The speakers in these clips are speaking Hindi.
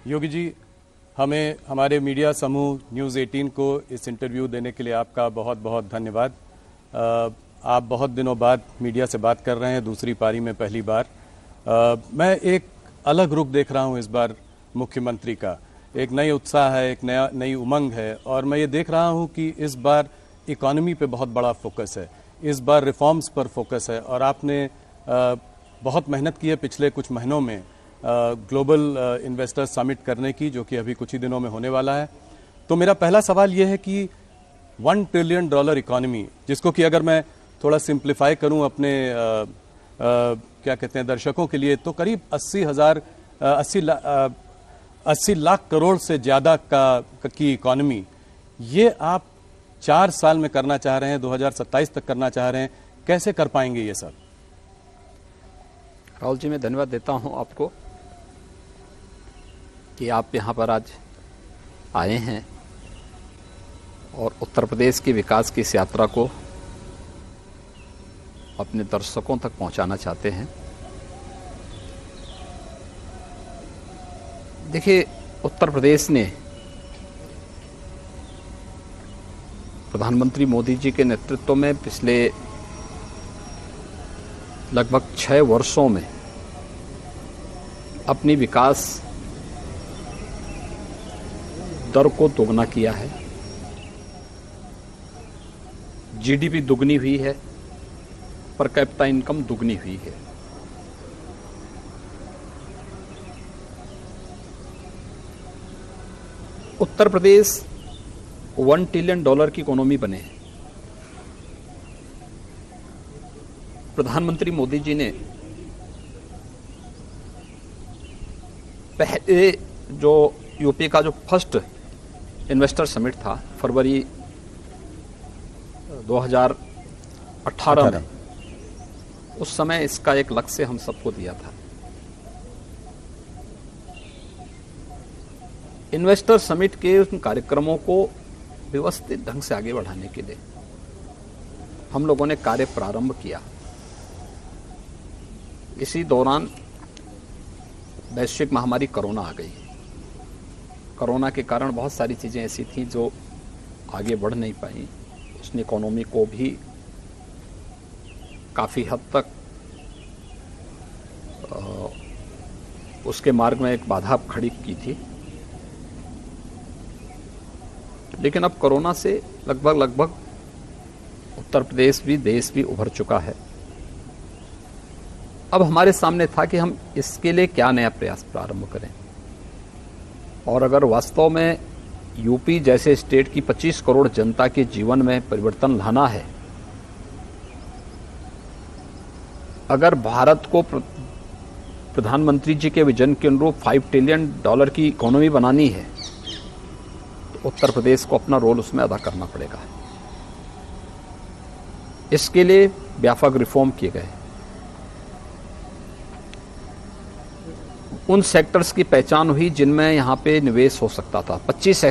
योगी जी, हमें हमारे मीडिया समूह न्यूज़ 18 को इस इंटरव्यू देने के लिए आपका बहुत बहुत धन्यवाद। आप बहुत दिनों बाद मीडिया से बात कर रहे हैं, दूसरी पारी में पहली बार। मैं एक अलग रुख देख रहा हूं इस बार मुख्यमंत्री का। एक नई उत्साह है, एक नई उमंग है, और मैं ये देख रहा हूं कि इस बार इकॉनमी पे बहुत बड़ा फोकस है, इस बार रिफॉर्म्स पर फोकस है। और आपने बहुत मेहनत की है पिछले कुछ महीनों में ग्लोबल इन्वेस्टर्स समिट करने की, जो कि अभी कुछ ही दिनों में होने वाला है। तो मेरा पहला सवाल यह है कि $1 ट्रिलियन इकॉनमी, जिसको कि अगर मैं थोड़ा सिंप्लीफाई करूं अपने क्या कहते हैं दर्शकों के लिए, तो करीब 80 लाख करोड़ से ज़्यादा की इकॉनमी, ये आप 4 साल में करना चाह रहे हैं, 2027 तक करना चाह रहे हैं। कैसे कर पाएंगे ये सब? राहुल जी, मैं धन्यवाद देता हूं आपको कि आप यहाँ पर आज आए हैं और उत्तर प्रदेश के विकास की इस यात्रा को अपने दर्शकों तक पहुंचाना चाहते हैं। देखिए, उत्तर प्रदेश ने प्रधानमंत्री मोदी जी के नेतृत्व में पिछले लगभग 6 वर्षों में अपनी विकास दर को दोगुना किया है। जीडीपी दुगनी हुई है, पर कैपिटा इनकम दुगनी हुई है। उत्तर प्रदेश $1 ट्रिलियन की इकोनॉमी बने हैं। प्रधानमंत्री मोदी जी ने पहले जो यूपी का जो फर्स्ट इन्वेस्टर समिट था फरवरी 2018 में, उस समय इसका एक लक्ष्य हम सबको दिया था। इन्वेस्टर समिट के उन कार्यक्रमों को व्यवस्थित ढंग से आगे बढ़ाने के लिए हम लोगों ने कार्य प्रारंभ किया। इसी दौरान वैश्विक महामारी कोरोना आ गई। कोरोना के कारण बहुत सारी चीज़ें ऐसी थीं जो आगे बढ़ नहीं पाई। उसने इकोनॉमी को भी काफ़ी हद तक उसके मार्ग में एक बाधा खड़ी की थी। लेकिन अब कोरोना से लगभग उत्तर प्रदेश भी, देश भी उभर चुका है। अब हमारे सामने था कि हम इसके लिए क्या नया प्रयास प्रारंभ करें। और अगर वास्तव में यूपी जैसे स्टेट की 25 करोड़ जनता के जीवन में परिवर्तन लाना है, अगर भारत को प्रधानमंत्री जी के विजन के अनुरूप $5 ट्रिलियन की इकोनॉमी बनानी है, तो उत्तर प्रदेश को अपना रोल उसमें अदा करना पड़ेगा। इसके लिए व्यापक रिफॉर्म किए गए। उन सेक्टर्स की पहचान हुई जिनमें यहाँ पे निवेश हो सकता था। 25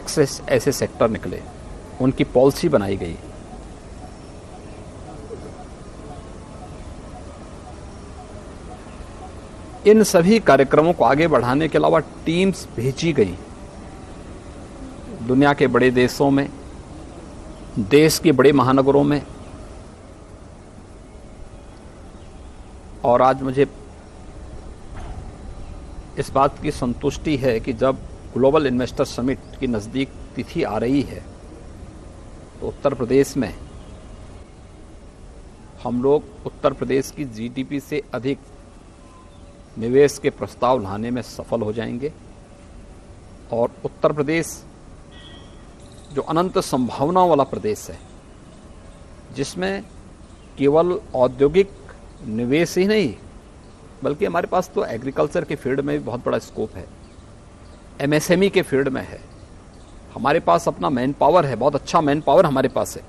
ऐसे सेक्टर निकले, उनकी पॉलिसी बनाई गई। इन सभी कार्यक्रमों को आगे बढ़ाने के अलावा टीम्स भेजी गई दुनिया के बड़े देशों में, देश के बड़े महानगरों में। और आज मुझे इस बात की संतुष्टि है कि जब ग्लोबल इन्वेस्टर समिट की नज़दीक तिथि आ रही है, तो उत्तर प्रदेश में हम लोग उत्तर प्रदेश की जीडीपी से अधिक निवेश के प्रस्ताव लाने में सफल हो जाएंगे। और उत्तर प्रदेश जो अनंत संभावनाओं वाला प्रदेश है, जिसमें केवल औद्योगिक निवेश ही नहीं, बल्कि हमारे पास तो एग्रीकल्चर के फील्ड में भी बहुत बड़ा स्कोप है, एमएसएमई के फील्ड में है, हमारे पास अपना मैन पावर है, बहुत अच्छा मैन पावर हमारे पास है।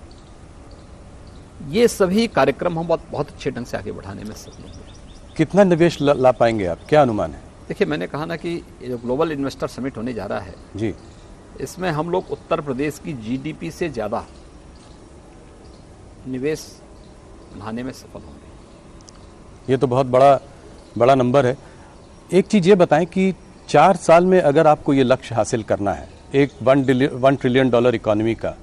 ये सभी कार्यक्रम हम बहुत अच्छे ढंग से आगे बढ़ाने में सफल होंगे। कितना निवेश ला पाएंगे आप, क्या अनुमान है? देखिए, मैंने कहा ना कि ये जो ग्लोबल इन्वेस्टर समिट होने जा रहा है जी, इसमें हम लोग उत्तर प्रदेश की जीडीपी से ज़्यादा निवेश लाने में सफल होंगे। ये तो बहुत बड़ा नंबर है। एक चीज़ ये बताएं कि 4 साल में अगर आपको ये लक्ष्य हासिल करना है एक $1 ट्रिलियन इकोनॉमी का,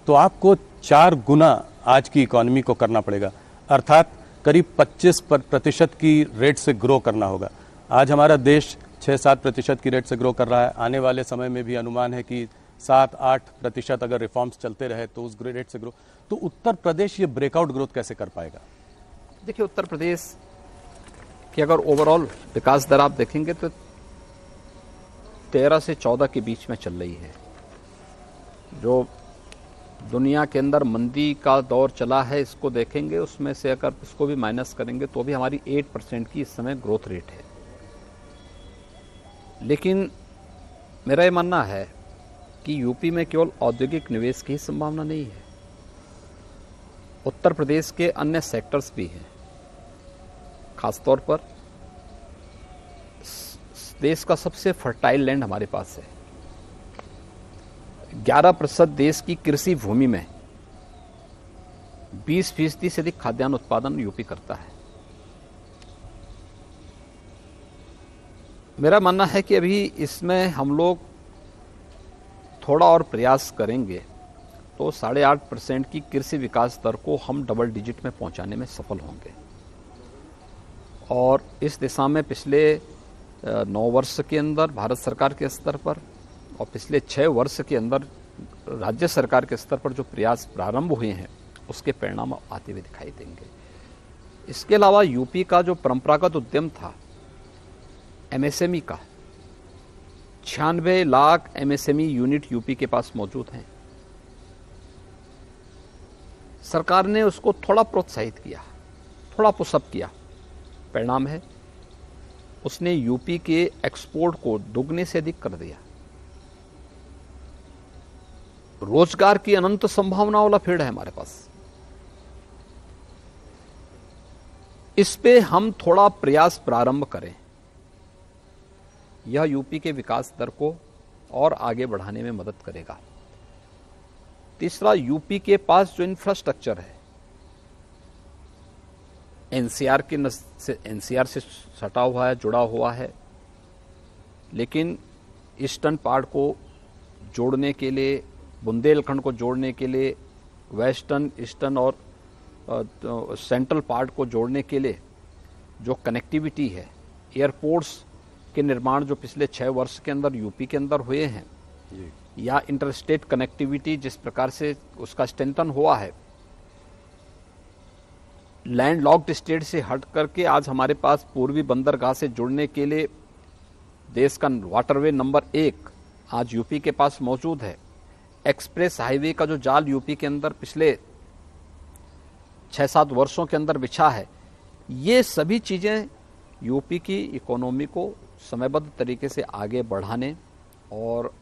तो आपको 4 गुना आज की इकोनॉमी को करना पड़ेगा, अर्थात करीब 25% की रेट से ग्रो करना होगा। आज हमारा देश 6-7% की रेट से ग्रो कर रहा है। आने वाले समय में भी अनुमान है कि 7-8% अगर रिफॉर्म्स चलते रहे तो उस रेट से ग्रो, तो उत्तर प्रदेश ये ब्रेकआउट ग्रोथ कैसे कर पाएगा? देखिए, उत्तर प्रदेश की अगर ओवरऑल विकास दर आप देखेंगे तो 13 से 14 के बीच में चल रही है। जो दुनिया के अंदर मंदी का दौर चला है, इसको देखेंगे, उसमें से अगर इसको भी माइनस करेंगे तो भी हमारी 8% की इस समय ग्रोथ रेट है। लेकिन मेरा ये मानना है कि यूपी में केवल औद्योगिक निवेश की ही संभावना नहीं है, उत्तर प्रदेश के अन्य सेक्टर्स भी हैं। खासतौर पर देश का सबसे फर्टाइल लैंड हमारे पास है। 11% देश की कृषि भूमि में 20% से अधिक खाद्यान्न उत्पादन यूपी करता है। मेरा मानना है कि अभी इसमें हम लोग थोड़ा और प्रयास करेंगे तो 8.5% की कृषि विकास दर को हम डबल डिजिट में पहुंचाने में सफल होंगे। और इस दिशा में पिछले 9 वर्ष के अंदर भारत सरकार के स्तर पर और पिछले 6 वर्ष के अंदर राज्य सरकार के स्तर पर जो प्रयास प्रारंभ हुए हैं, उसके परिणाम आते हुए दिखाई देंगे। इसके अलावा यूपी का जो परंपरागत उद्यम था एमएसएमई का, 96 लाख एमएसएमई यूनिट यूपी के पास मौजूद हैं। सरकार ने उसको थोड़ा प्रोत्साहित किया, थोड़ा पुशअप किया। परिणाम है उसने यूपी के एक्सपोर्ट को दुगने से अधिक कर दिया। रोजगार की अनंत संभावनाओं वाला फील्ड है हमारे पास। इस पे हम थोड़ा प्रयास प्रारंभ करें, यह यूपी के विकास दर को और आगे बढ़ाने में मदद करेगा। तीसरा, यूपी के पास जो इंफ्रास्ट्रक्चर है एनसीआर से सटा हुआ है, जुड़ा हुआ है, लेकिन ईस्टर्न पार्ट को जोड़ने के लिए, बुंदेलखंड को जोड़ने के लिए, वेस्टर्न, ईस्टर्न और सेंट्रल पार्ट को जोड़ने के लिए जो कनेक्टिविटी है, एयरपोर्ट्स के निर्माण जो पिछले 6 वर्ष के अंदर यूपी के अंदर हुए हैं, या इंटरस्टेट कनेक्टिविटी जिस प्रकार से उसका स्ट्रेंथन हुआ है, लैंड लॉक्ड स्टेट से हट करके आज हमारे पास पूर्वी बंदरगाह से जुड़ने के लिए देश का वाटरवे नंबर 1 आज यूपी के पास मौजूद है। एक्सप्रेस हाईवे का जो जाल यूपी के अंदर पिछले 6-7 वर्षों के अंदर बिछा है, ये सभी चीजें यूपी की इकोनॉमी को समयबद्ध तरीके से आगे बढ़ाने और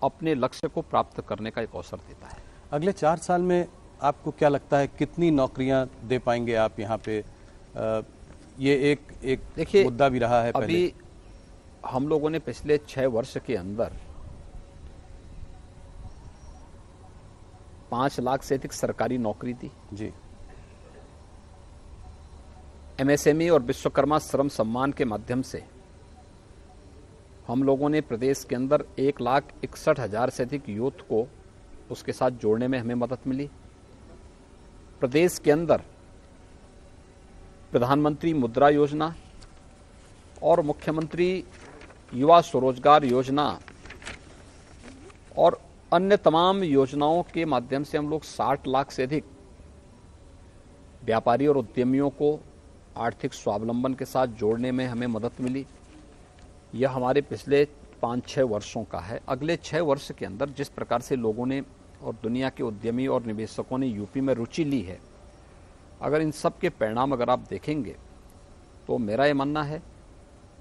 अपने लक्ष्य को प्राप्त करने का एक अवसर देता है। अगले 4 साल में आपको क्या लगता है कितनी नौकरियां दे पाएंगे आप यहाँ पे? ये एक देखिए मुद्दा भी रहा है। अभी हम लोगों ने पिछले 6 वर्ष के अंदर 5 लाख से अधिक सरकारी नौकरी दी जी। एमएसएमई और विश्वकर्मा श्रम सम्मान के माध्यम से हम लोगों ने प्रदेश के अंदर 1,61,000 से अधिक यूथ को उसके साथ जोड़ने में हमें मदद मिली। प्रदेश के अंदर प्रधानमंत्री मुद्रा योजना और मुख्यमंत्री युवा स्वरोजगार योजना और अन्य तमाम योजनाओं के माध्यम से हम लोग 60 लाख से अधिक व्यापारी और उद्यमियों को आर्थिक स्वावलंबन के साथ जोड़ने में हमें मदद मिली। यह हमारे पिछले 5-6 वर्षों का है। अगले 6 वर्ष के अंदर जिस प्रकार से लोगों ने और दुनिया के उद्यमी और निवेशकों ने यूपी में रुचि ली है, अगर इन सब के परिणाम अगर आप देखेंगे तो मेरा ये मानना है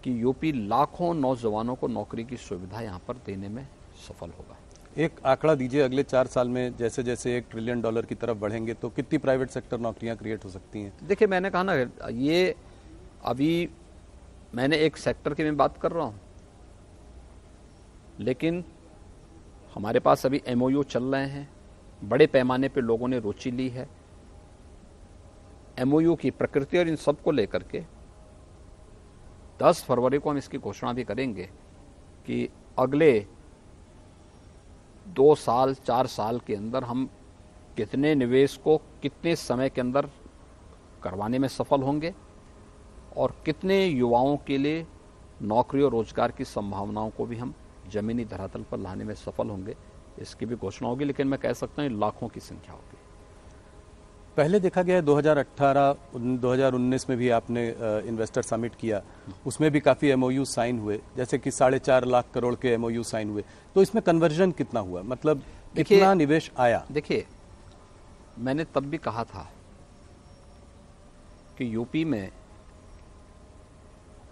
कि यूपी लाखों नौजवानों को नौकरी की सुविधा यहाँ पर देने में सफल होगा। एक आंकड़ा दीजिए, अगले 4 साल में जैसे जैसे $1 ट्रिलियन की तरफ बढ़ेंगे तो कितनी प्राइवेट सेक्टर नौकरियां क्रिएट हो सकती हैं? देखिए, मैंने कहा ना, ये अभी मैंने एक सेक्टर की मैं बात कर रहा हूँ, लेकिन हमारे पास अभी एमओयू चल रहे हैं, बड़े पैमाने पे लोगों ने रुचि ली है। एमओयू की प्रकृति और इन सब को लेकर के 10 फरवरी को हम इसकी घोषणा भी करेंगे कि अगले 2 साल 4 साल के अंदर हम कितने निवेश को कितने समय के अंदर करवाने में सफल होंगे और कितने युवाओं के लिए नौकरी और रोजगार की संभावनाओं को भी हम जमीनी धरातल पर लाने में सफल होंगे, इसकी भी घोषणा होगी। लेकिन मैं कह सकता हूँ लाखों की संख्या होगी। पहले देखा गया है 2018-2019 में भी आपने इन्वेस्टर समिट किया, उसमें भी काफ़ी एमओयू साइन हुए, जैसे कि 4.5 लाख करोड़ के एमओयू साइन हुए। तो इसमें कन्वर्जन कितना हुआ, मतलब कितना निवेश आया? देखिए, मैंने तब भी कहा था कि यूपी में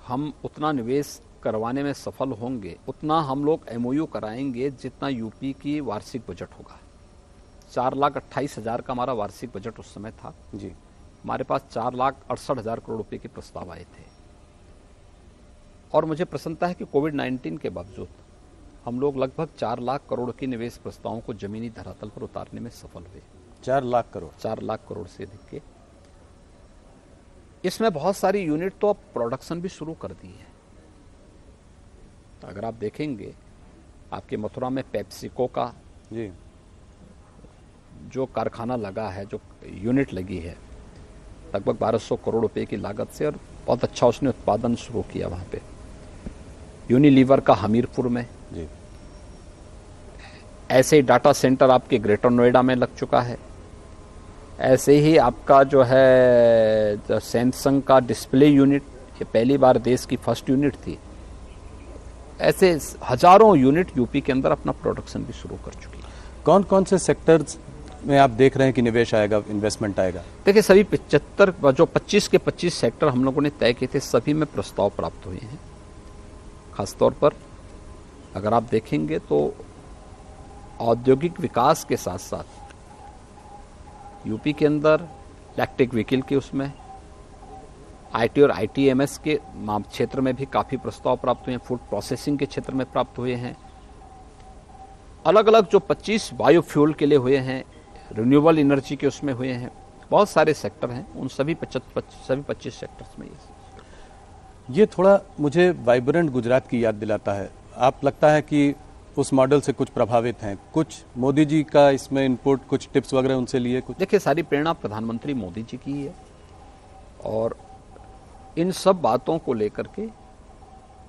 हम उतना निवेश करवाने में सफल होंगे, उतना हम लोग एमओयू कराएंगे जितना यूपी की वार्षिक बजट होगा। 4,28,000 का हमारा वार्षिक बजट उस समय था जी। हमारे पास 4,68,000 करोड़ रुपए के प्रस्ताव आए थे। और मुझे प्रसन्नता है कि कोविड-19 के बावजूद हम लोग लगभग 4 लाख करोड़ के निवेश प्रस्तावों को जमीनी धरातल पर उतारने में सफल हुए। 4 लाख करोड़ 4 लाख करोड़ से अधिक के। इसमें बहुत सारी यूनिट तो अब प्रोडक्शन भी शुरू कर दी है। अगर आप देखेंगे, आपके मथुरा में पेप्सिको का जी जो कारखाना लगा है, जो यूनिट लगी है, लगभग 1200 करोड़ रुपए की लागत से, और बहुत अच्छा उसने उत्पादन शुरू किया वहाँ पे। यूनिलीवर का हमीरपुर में जी। ऐसे ही डाटा सेंटर आपके ग्रेटर नोएडा में लग चुका है। ऐसे ही आपका जो है सैमसंग का डिस्प्ले यूनिट, ये पहली बार देश की फर्स्ट यूनिट थी। ऐसे हजारों यूनिट यूपी के अंदर अपना प्रोडक्शन भी शुरू कर चुकी है। कौन कौन से सेक्टर्स में आप देख रहे हैं कि निवेश आएगा, इन्वेस्टमेंट आएगा? देखिए, सभी 75 जो 25 के 25 सेक्टर हम लोगों ने तय किए थे, सभी में प्रस्ताव प्राप्त हुए हैं। खासतौर पर अगर आप देखेंगे तो औद्योगिक विकास के साथ साथ यूपी के अंदर इलेक्ट्रिक व्हीकल के उसमें आईटी और आईटीएमएस के क्षेत्र में भी काफ़ी प्रस्ताव प्राप्त हुए हैं। फूड प्रोसेसिंग के क्षेत्र में प्राप्त हुए हैं। अलग अलग जो 25 बायोफ्यूल के लिए हुए हैं, रिन्यूएबल एनर्जी के उसमें हुए हैं, बहुत सारे सेक्टर हैं। उन सभी 25 सेक्टर्स में ये थोड़ा मुझे वाइब्रेंट गुजरात की याद दिलाता है। आप लगता है कि उस मॉडल से कुछ प्रभावित हैं, कुछ मोदी जी का इसमें इनपुट, कुछ टिप्स वगैरह उनसे लिए? कुछ देखिए, सारी प्रेरणा प्रधानमंत्री मोदी जी की है और इन सब बातों को लेकर के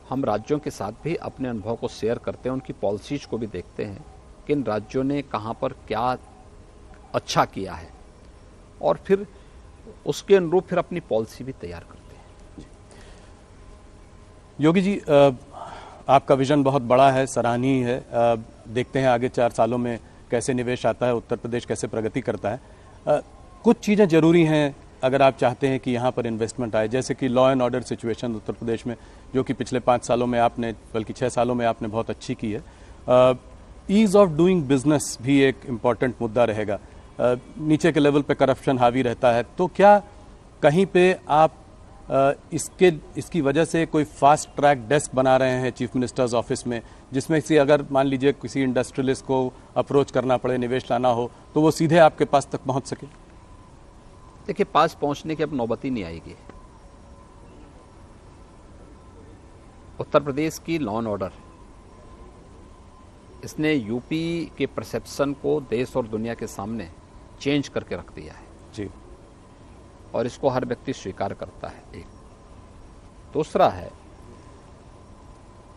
हम राज्यों के साथ भी अपने अनुभव को शेयर करते हैं, उनकी पॉलिसीज को भी देखते हैं कि इन राज्यों ने कहाँ पर क्या अच्छा किया है और फिर उसके अनुरूप फिर अपनी पॉलिसी भी तैयार करते हैं। योगी जी, आपका विजन बहुत बड़ा है, सराहनीय है। देखते हैं आगे 4 सालों में कैसे निवेश आता है, उत्तर प्रदेश कैसे प्रगति करता है। कुछ चीज़ें जरूरी हैं अगर आप चाहते हैं कि यहाँ पर इन्वेस्टमेंट आए, जैसे कि law and order situation Uttar Pradesh में, जो कि पिछले 5 सालों में आपने, बल्कि 6 सालों में आपने बहुत अच्छी की है। ईज ऑफ डूइंग बिजनेस भी एक इम्पॉर्टेंट मुद्दा रहेगा। नीचे के लेवल पे करप्शन हावी रहता है, तो क्या कहीं पे आप इसकी वजह से कोई फास्ट ट्रैक डेस्क बना रहे हैं चीफ मिनिस्टर्स ऑफिस में, जिसमें से अगर मान लीजिए किसी इंडस्ट्रियलिस्ट को अप्रोच करना पड़े, निवेश लाना हो, तो वो सीधे आपके पास तक पहुंच सके? देखिए, पास पहुंचने की अब नौबत ही नहीं आएगी। उत्तर प्रदेश की लॉ एंड ऑर्डर, इसने यूपी के परसेप्शन को देश और दुनिया के सामने चेंज करके रख दिया है जी, और इसको हर व्यक्ति स्वीकार करता है। एक दूसरा है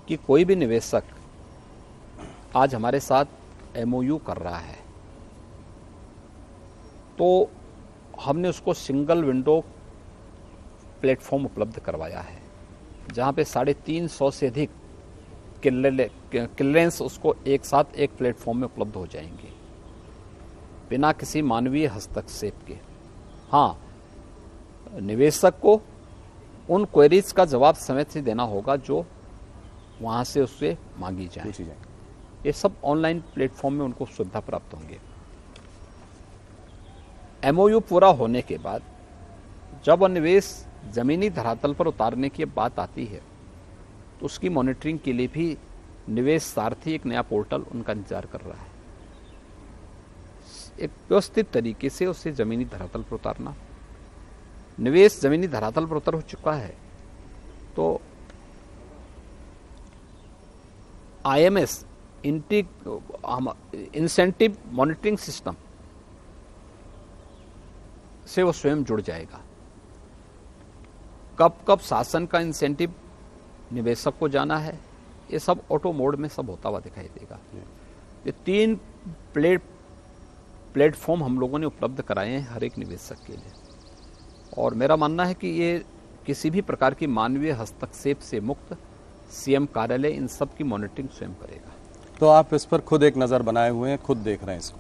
कि कोई भी निवेशक आज हमारे साथ एमओयू कर रहा है तो हमने उसको सिंगल विंडो प्लेटफॉर्म उपलब्ध करवाया है, जहां पे 350 से अधिक क्लियरेंस उसको एक साथ एक प्लेटफॉर्म में उपलब्ध हो जाएंगे बिना किसी मानवीय हस्तक्षेप के। हाँ, निवेशक को उन क्वेरीज का जवाब समय से देना होगा जो वहां से उससे मांगी जाए। ये सब ऑनलाइन प्लेटफॉर्म में उनको सुविधा प्राप्त होंगे। एमओयू पूरा होने के बाद जब निवेश जमीनी धरातल पर उतारने की बात आती है तो उसकी मॉनिटरिंग के लिए भी निवेश सारथी एक नया पोर्टल उनका इंतजार कर रहा है। एक व्यवस्थित तरीके से उसे जमीनी धरातल पर उतारना। निवेश जमीनी धरातल पर उतर हो चुका है तो IMS इंसेंटिव मॉनिटरिंग सिस्टम से वो स्वयं जुड़ जाएगा। कब कब शासन का इंसेंटिव निवेशक को जाना है, ये सब ऑटो मोड में सब होता हुआ दिखाई देगा। ये 3 प्लेटफॉर्म हम लोगों ने उपलब्ध कराए हैं हर एक निवेशक के लिए, और मेरा मानना है कि ये किसी भी प्रकार की मानवीय हस्तक्षेप से मुक्त सीएम कार्यालय इन सब की मॉनिटरिंग स्वयं करेगा। तो आप इस पर खुद एक नज़र बनाए हुए हैं, खुद देख रहे हैं इसको।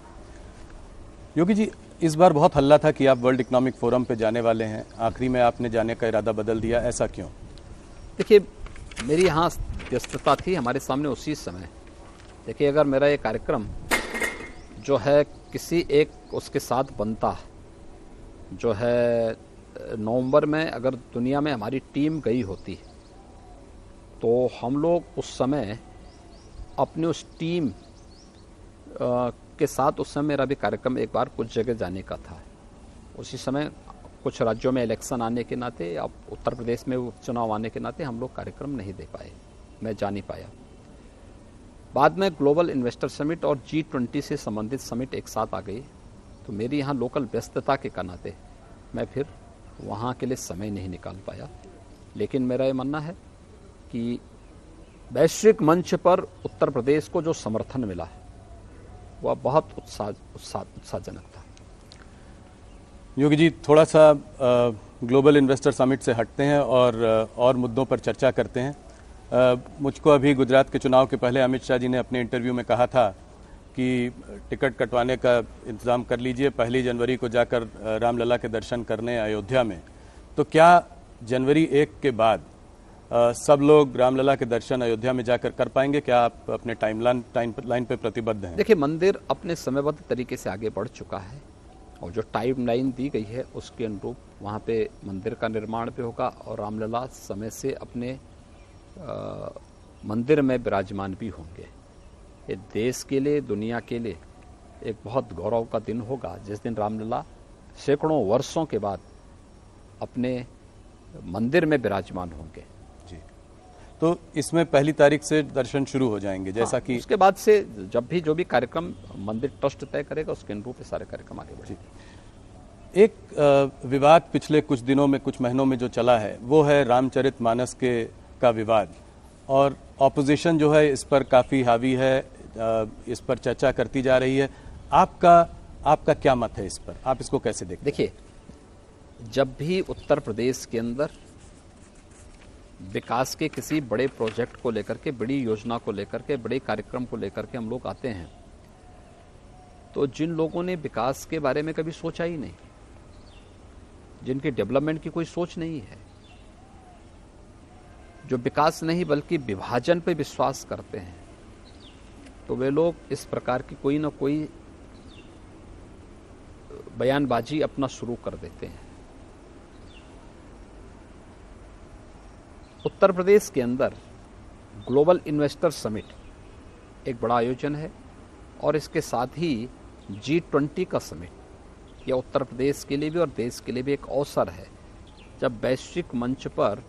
योगी जी, इस बार बहुत हल्ला था कि आप वर्ल्ड इकोनॉमिक फोरम पे जाने वाले हैं, आखिरी में आपने जाने का इरादा बदल दिया, ऐसा क्यों? देखिए, मेरी यहाँ व्यस्तता थी हमारे सामने उसी समय। देखिए, अगर मेरा ये कार्यक्रम जो है किसी एक उसके साथ बनता, जो है नवंबर में अगर दुनिया में हमारी टीम गई होती, तो हम लोग उस समय अपने उस टीम के साथ, उस समय मेरा भी कार्यक्रम एक बार कुछ जगह जाने का था। उसी समय कुछ राज्यों में इलेक्शन आने के नाते, अब उत्तर प्रदेश में उपचुनाव आने के नाते हम लोग कार्यक्रम नहीं दे पाए, मैं जा नहीं पाया। बाद में ग्लोबल इन्वेस्टर समिट और G20 से संबंधित समिट एक साथ आ गई, तो मेरी यहाँ लोकल व्यस्तता के नाते मैं फिर वहाँ के लिए समय नहीं निकाल पाया। लेकिन मेरा ये मानना है कि वैश्विक मंच पर उत्तर प्रदेश को जो समर्थन मिला है वह बहुत उत्साहजनक था। योगी जी, थोड़ा सा ग्लोबल इन्वेस्टर समिट से हटते हैं और मुद्दों पर चर्चा करते हैं। मुझको अभी गुजरात के चुनाव के पहले अमित शाह जी ने अपने इंटरव्यू में कहा था कि टिकट कटवाने का इंतज़ाम कर लीजिए, 1 जनवरी को जाकर रामलला के दर्शन करने अयोध्या में। तो क्या जनवरी 1 के बाद सब लोग रामलला के दर्शन अयोध्या में जाकर कर पाएंगे? क्या आप अपने टाइमलाइन पे प्रतिबद्ध हैं? देखिए, मंदिर अपने समयबद्ध तरीके से आगे बढ़ चुका है, और जो टाइमलाइन दी गई है उसके अनुरूप वहाँ पे मंदिर का निर्माण भी होगा, और रामलला समय से अपने मंदिर में विराजमान भी होंगे। ये देश के लिए, दुनिया के लिए एक बहुत गौरव का दिन होगा, जिस दिन रामलला सैकड़ों वर्षों के बाद अपने मंदिर में विराजमान होंगे। जी, तो इसमें 1 तारीख से दर्शन शुरू हो जाएंगे, जैसा कि उसके बाद से जब भी जो भी कार्यक्रम मंदिर ट्रस्ट तय करेगा उसके अनुरूप सारे कार्यक्रम आगे बढ़ेंगे। एक विवाद पिछले कुछ दिनों में, कुछ महीनों में जो चला है, वो है रामचरितमानस का विवाद, और ऑपोजिशन जो है इस पर काफ़ी हावी है, इस पर चर्चा करती जा रही है। आपका क्या मत है इस पर? आप इसको कैसे देखते हैं? देखिए, जब भी उत्तर प्रदेश के अंदर विकास के किसी बड़े प्रोजेक्ट को लेकर के, बड़ी योजना को लेकर के, बड़े कार्यक्रम को लेकर के हम लोग आते हैं, तो जिन लोगों ने विकास के बारे में कभी सोचा ही नहीं, जिनकी डेवलपमेंट की कोई सोच नहीं है, जो विकास नहीं बल्कि विभाजन पर विश्वास करते हैं, तो वे लोग इस प्रकार की कोई ना कोई बयानबाजी अपना शुरू कर देते हैं। उत्तर प्रदेश के अंदर ग्लोबल इन्वेस्टर समिट एक बड़ा आयोजन है, और इसके साथ ही G20 का समिट, यह उत्तर प्रदेश के लिए भी और देश के लिए भी एक अवसर है, जब वैश्विक मंच पर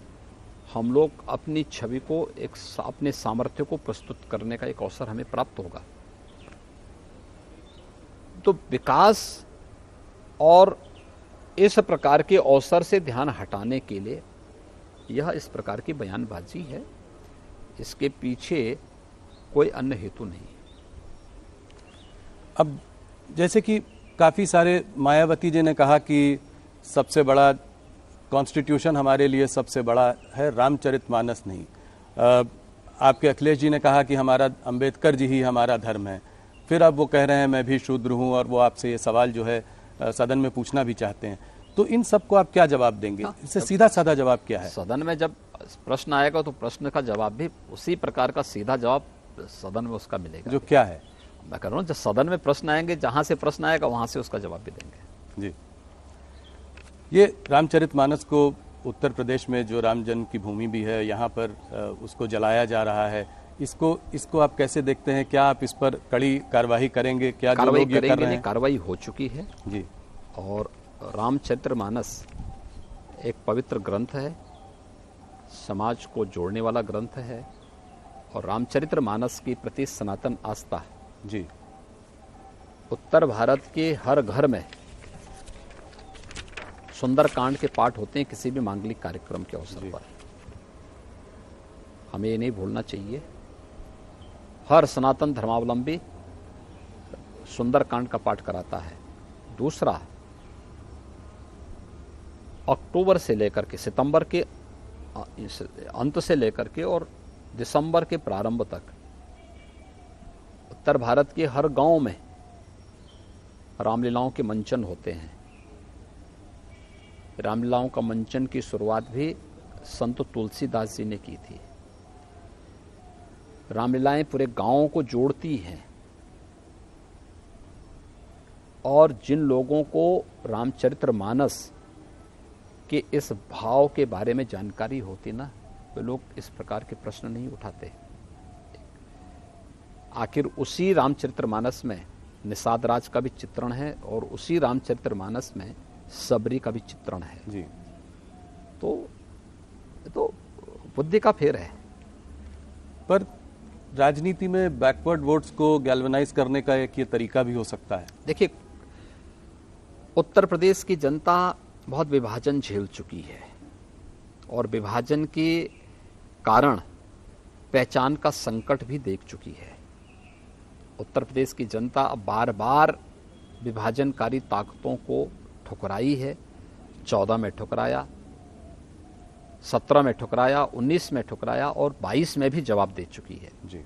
हम लोग अपनी छवि को, अपने सामर्थ्य को प्रस्तुत करने का एक अवसर हमें प्राप्त होगा। तो विकास और इस प्रकार के अवसर से ध्यान हटाने के लिए यह इस प्रकार की बयानबाजी है, इसके पीछे कोई अन्य हेतु नहीं। अब जैसे कि काफ़ी सारे, मायावती जी ने कहा कि सबसे बड़ा कॉन्स्टिट्यूशन हमारे लिए सबसे बड़ा है, रामचरितमानस नहीं। आपके अखिलेश जी ने कहा कि हमारा अंबेडकर जी ही हमारा धर्म है। फिर अब वो कह रहे हैं मैं भी शूद्र हूँ, और वो आपसे ये सवाल जो है सदन में पूछना भी चाहते हैं। तो इन सबको आप क्या जवाब देंगे? इससे सीधा साधा जवाब क्या है? सदन में जब प्रश्न आएगा तो प्रश्न का जवाब भी उसी प्रकार का सीधा जवाब सदन में उसका मिलेगा। जो क्या है? मैं कह रहा हूँ, जब सदन में प्रश्न आएंगे, जहां से प्रश्न आएगा वहां से उसका जवाब भी देंगे। जी, ये रामचरितमानस को उत्तर प्रदेश में जो राम जन्म की भूमि भी है, यहाँ पर उसको जलाया जा रहा है, इसको आप कैसे देखते हैं? क्या आप इस पर कड़ी कार्रवाई करेंगे? क्या कार्रवाई करेंगे? कार्रवाई हो चुकी है जी। और रामचरितमानस एक पवित्र ग्रंथ है, समाज को जोड़ने वाला ग्रंथ है, और रामचरितमानस के प्रति सनातन आस्था जी उत्तर भारत के हर घर में सुंदरकांड के पाठ होते हैं किसी भी मांगलिक कार्यक्रम के अवसर पर। हमें ये नहीं भूलना चाहिए, हर सनातन धर्मावलंबी सुंदरकांड का पाठ कराता है। दूसरा, अक्टूबर से लेकर के सितंबर के अंत से लेकर के और दिसंबर के प्रारंभ तक उत्तर भारत के हर गांव में रामलीलाओं के मंचन होते हैं। रामलीलाओं का मंचन की शुरुआत भी संत तुलसीदास जी ने की थी। रामलीलाएं पूरे गांवों को जोड़ती हैं और जिन लोगों को रामचरितमानस के इस भाव के बारे में जानकारी होती ना, वे लोग इस प्रकार के प्रश्न नहीं उठाते। आखिर उसी रामचरितमानस में निषाद राज का भी चित्रण है और उसी रामचरितमानस में सबरी का भी चित्रण है जी। तो बुद्धि का फेर है। पर राजनीति में बैकवर्ड वोट्स को गैल्वेनाइज करने का एक ये तरीका भी हो सकता है। देखिए, उत्तर प्रदेश की जनता बहुत विभाजन झेल चुकी है और विभाजन के कारण पहचान का संकट भी देख चुकी है। उत्तर प्रदेश की जनता अब बार बार विभाजनकारी ताकतों को ठुकराई है। 14 में ठुकराया, 17 में ठुकराया, 19 में ठुकराया और 22 में भी जवाब दे चुकी है जी।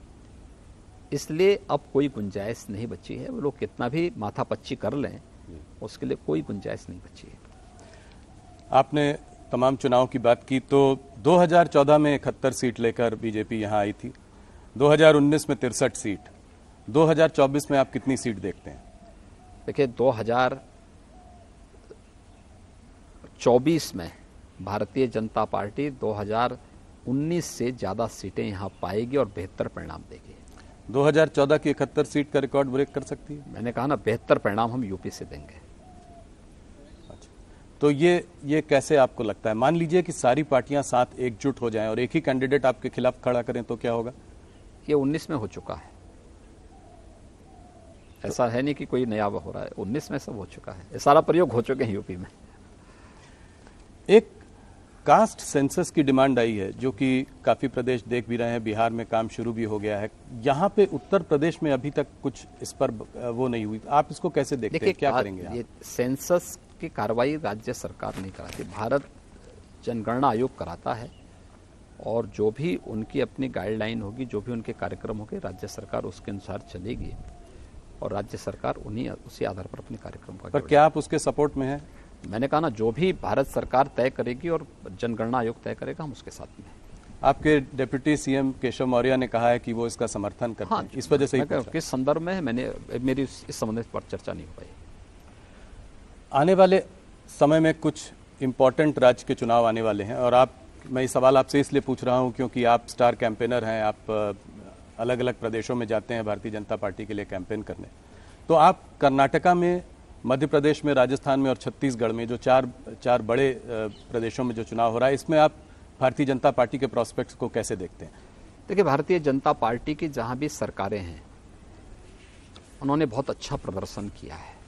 इसलिए अब कोई गुंजाइश नहीं बची है। वो लोग कितना भी माथापच्ची कर लें, उसके लिए कोई गुंजाइश नहीं बची है। आपने तमाम चुनाव की बात की तो 2014 में 71 सीट लेकर बीजेपी यहां आई थी, 2019 में 63 सीट, 2024 में आप कितनी सीट देखते हैं? देखिए, 2024 में भारतीय जनता पार्टी 2019 से ज्यादा सीटें यहां पाएगी और बेहतर परिणाम देगी। 2014 की 71 सीट का रिकॉर्ड ब्रेक कर सकती है? मैंने कहा ना, बेहतर परिणाम हम यूपी से देंगे। अच्छा, तो ये कैसे आपको लगता है? मान लीजिए कि सारी पार्टियां साथ एकजुट हो जाएं और एक ही कैंडिडेट आपके खिलाफ खड़ा करें तो क्या होगा? ये 19 में हो चुका है। ऐसा है नहीं कि कोई नया हो रहा है, 19 में सब हो चुका है। ये सारा प्रयोग हो चुके हैं यूपी में। एक कास्ट सेंसस की डिमांड आई है जो कि काफी प्रदेश देख भी रहे हैं, बिहार में काम शुरू भी हो गया है। यहाँ पे उत्तर प्रदेश में अभी तक कुछ इस पर वो नहीं हुई। आप इसको कैसे देखते हैं? क्या करेंगे आप? ये सेंसस की कार्रवाई राज्य सरकार नहीं कराती, भारत जनगणना आयोग कराता है और जो भी उनकी अपनी गाइडलाइन होगी, जो भी उनके कार्यक्रम होंगे, राज्य सरकार उसके अनुसार चलेगी और राज्य सरकार उसी आधार पर अपने कार्यक्रम का। पर क्या आप उसके सपोर्ट में हैं? मैंने कहा ना, जो भी भारत सरकार तय करेगी और जनगणना आयोग तय करेगा, हम उसके साथ में हैं। आपके डिप्टी सीएम केशव मौर्य ने कहा है कि वो इसका समर्थन करते हैं। इस वजह से ही किस संदर्भ में मेरी इस संबंध पर चर्चा नहीं हो पाई। आने वाले समय में कुछ इंपॉर्टेंट राज्य के चुनाव आने वाले हैं और मैं ये सवाल आपसे इसलिए पूछ रहा हूं क्योंकि आप स्टार कैंपेनर हैं, आप अलग अलग प्रदेशों में जाते हैं भारतीय जनता पार्टी के लिए कैंपेन करने। तो आप कर्नाटका में, मध्य प्रदेश में, राजस्थान में और छत्तीसगढ़ में जो चार बड़े प्रदेशों में जो चुनाव हो रहा है, इसमें आप भारतीय जनता पार्टी के प्रोस्पेक्ट्स को कैसे देखते हैं? देखिए, भारतीय जनता पार्टी की जहां भी सरकारें हैं, उन्होंने बहुत अच्छा प्रदर्शन किया है।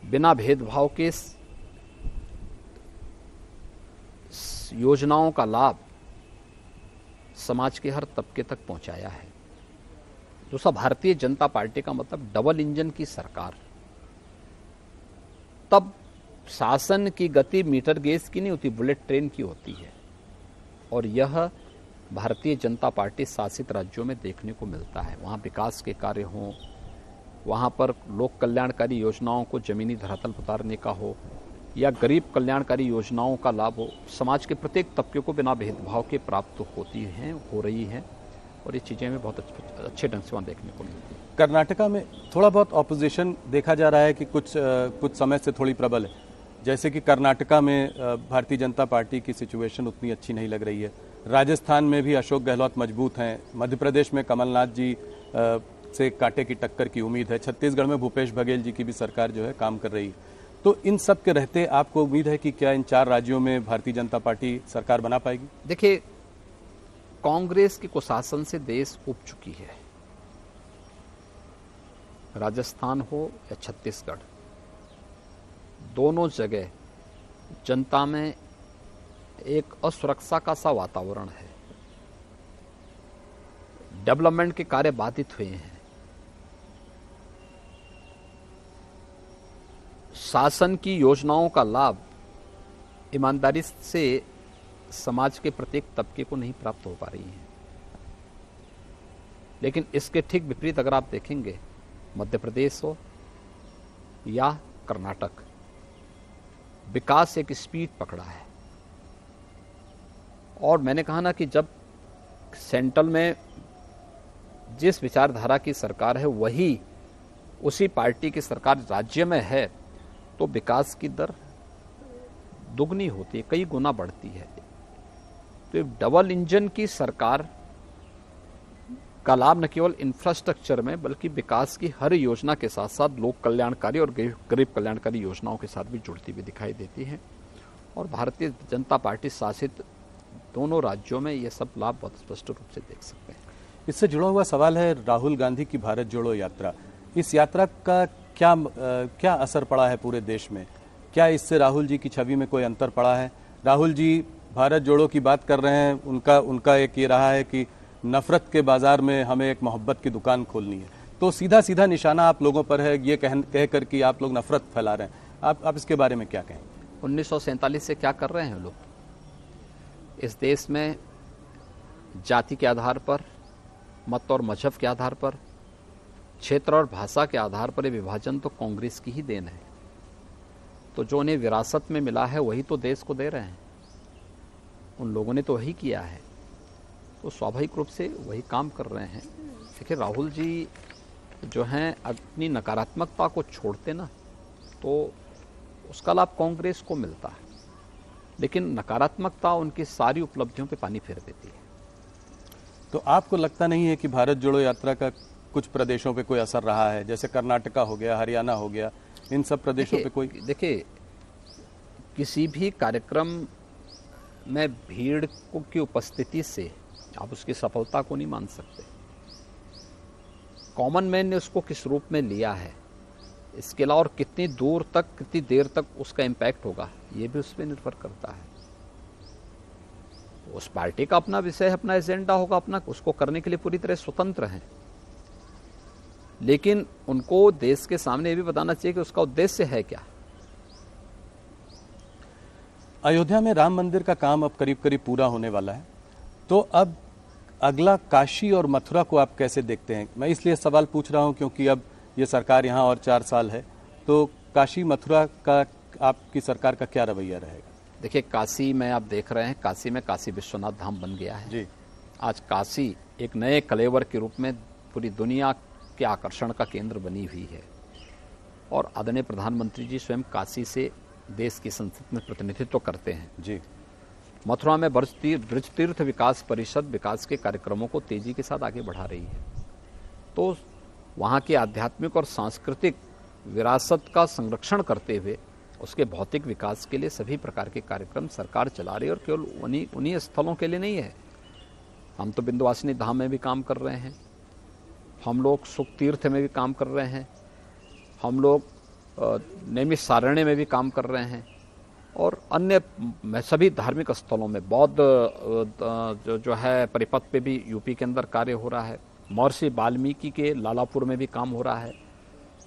बिना भेदभाव के योजनाओं का लाभ समाज के हर तबके तक पहुंचाया है। दूसरा, भारतीय जनता पार्टी का मतलब डबल इंजन की सरकार। तब शासन की गति मीटर गेज की नहीं होती, बुलेट ट्रेन की होती है और यह भारतीय जनता पार्टी शासित राज्यों में देखने को मिलता है। वहाँ विकास के कार्य हों, वहाँ पर लोक कल्याणकारी योजनाओं को जमीनी धरातल पर उतारने का हो या गरीब कल्याणकारी योजनाओं का लाभ हो, समाज के प्रत्येक तबके को बिना भेदभाव के प्राप्त होती हैं, हो रही हैं और ये चीज़ें हमें बहुत अच्छे ढंग से वहाँ देखने को मिलती है। कर्नाटका में थोड़ा बहुत ऑपोजिशन देखा जा रहा है कि कुछ समय से थोड़ी प्रबल है, जैसे कि कर्नाटका में भारतीय जनता पार्टी की सिचुएशन उतनी अच्छी नहीं लग रही है। राजस्थान में भी अशोक गहलोत मजबूत हैं, मध्य प्रदेश में कमलनाथ जी से कांटे की टक्कर की उम्मीद है, छत्तीसगढ़ में भूपेश बघेल जी की भी सरकार जो है काम कर रही है। तो इन सब के रहते आपको उम्मीद है कि क्या इन 4 राज्यों में भारतीय जनता पार्टी सरकार बना पाएगी? देखिए, कांग्रेस के कुशासन से देश उब चुकी है। राजस्थान हो या छत्तीसगढ़, दोनों जगह जनता में एक असुरक्षा का सा वातावरण है। डेवलपमेंट के कार्य बाधित हुए हैं। शासन की योजनाओं का लाभ ईमानदारी से समाज के प्रत्येक तबके को नहीं प्राप्त हो पा रही है। लेकिन इसके ठीक विपरीत अगर आप देखेंगे, मध्य प्रदेश हो या कर्नाटक, विकास एक स्पीड पकड़ा है। और मैंने कहा ना कि जब सेंट्रल में जिस विचारधारा की सरकार है वही उसी पार्टी की सरकार राज्य में है, तो विकास की दर दुगनी होती है, कई गुना बढ़ती है। तो एक डबल इंजन की सरकार का लाभ न केवल इंफ्रास्ट्रक्चर में बल्कि विकास की हर योजना के साथ साथ लोक कल्याणकारी और गरीब कल्याणकारी योजनाओं के साथ भी जुड़ती हुई दिखाई देती है। और भारतीय जनता पार्टी शासित दोनों राज्यों में ये सब लाभ बहुत स्पष्ट रूप से देख सकते हैं। इससे जुड़ा हुआ सवाल है राहुल गांधी की भारत जोड़ो यात्रा। इस यात्रा का क्या असर पड़ा है पूरे देश में? क्या इससे राहुल जी की छवि में कोई अंतर पड़ा है? राहुल जी भारत जोड़ो की बात कर रहे हैं, उनका एक ये रहा है कि नफरत के बाजार में हमें एक मोहब्बत की दुकान खोलनी है। तो सीधा सीधा निशाना आप लोगों पर है, ये कहकर कि आप लोग नफरत फैला रहे हैं। आप इसके बारे में क्या कहें? 1947 से क्या कर रहे हैं लोग? इस देश में जाति के आधार पर, मत और मजहब के आधार पर, क्षेत्र और भाषा के आधार पर विभाजन तो कांग्रेस की ही देन है। तो जो उन्हें विरासत में मिला है वही तो देश को दे रहे हैं। उन लोगों ने तो वही किया है, तो स्वाभाविक रूप से वही काम कर रहे हैं। देखिए, राहुल जी जो हैं अपनी नकारात्मकता को छोड़ते ना तो उसका लाभ कांग्रेस को मिलता है, लेकिन नकारात्मकता उनकी सारी उपलब्धियों पे पानी फेर देती है। तो आपको लगता नहीं है कि भारत जोड़ो यात्रा का कुछ प्रदेशों पे कोई असर रहा है? जैसे कर्नाटका हो गया, हरियाणा हो गया, इन सब प्रदेशों पे कोई? देखिए, किसी भी कार्यक्रम में भीड़ की उपस्थिति से आप उसकी सफलता को नहीं मान सकते। कॉमन मैन ने उसको किस रूप में लिया है, इसके अलावा और कितनी दूर तक, कितनी देर तक उसका इम्पैक्ट होगा, ये भी उस पर निर्भर करता है। उस पार्टी का अपना विषय है, अपना एजेंडा होगा, अपना उसको करने के लिए पूरी तरह स्वतंत्र हैं। लेकिन उनको देश के सामने ये भी बताना चाहिए कि उसका उद्देश्य है क्या। अयोध्या में राम मंदिर का काम अब करीब करीब पूरा होने वाला है, तो अब अगला काशी और मथुरा को आप कैसे देखते हैं? मैं इसलिए सवाल पूछ रहा हूं क्योंकि अब ये सरकार यहाँ और 4 साल है, तो काशी मथुरा का आपकी सरकार का क्या रवैया रहेगा? देखिए, काशी में आप देख रहे हैं, काशी में काशी विश्वनाथ धाम बन गया है जी। आज काशी एक नए कलेवर के रूप में पूरी दुनिया के आकर्षण का केंद्र बनी हुई है। और आदरणीय प्रधानमंत्री जी स्वयं काशी से देश की संसद में प्रतिनिधित्व करते हैं जी। मथुरा में ब्रज तीर्थ विकास परिषद विकास के कार्यक्रमों को तेजी के साथ आगे बढ़ा रही है। तो वहाँ के आध्यात्मिक और सांस्कृतिक विरासत का संरक्षण करते हुए उसके भौतिक विकास के लिए सभी प्रकार के कार्यक्रम सरकार चला रही है। और केवल उन्हीं स्थलों के लिए नहीं है, हम तो विंध्यवासिनी धाम में भी काम कर रहे हैं, हम लोग सुख तीर्थ में भी काम कर रहे हैं, हम लोग नैमिष सारण्य में भी काम कर रहे हैं, और अन्य सभी धार्मिक स्थलों में बौद्ध जो है परिपथ पे भी यूपी के अंदर कार्य हो रहा है। महर्षि वाल्मीकि के लालापुर में भी काम हो रहा है।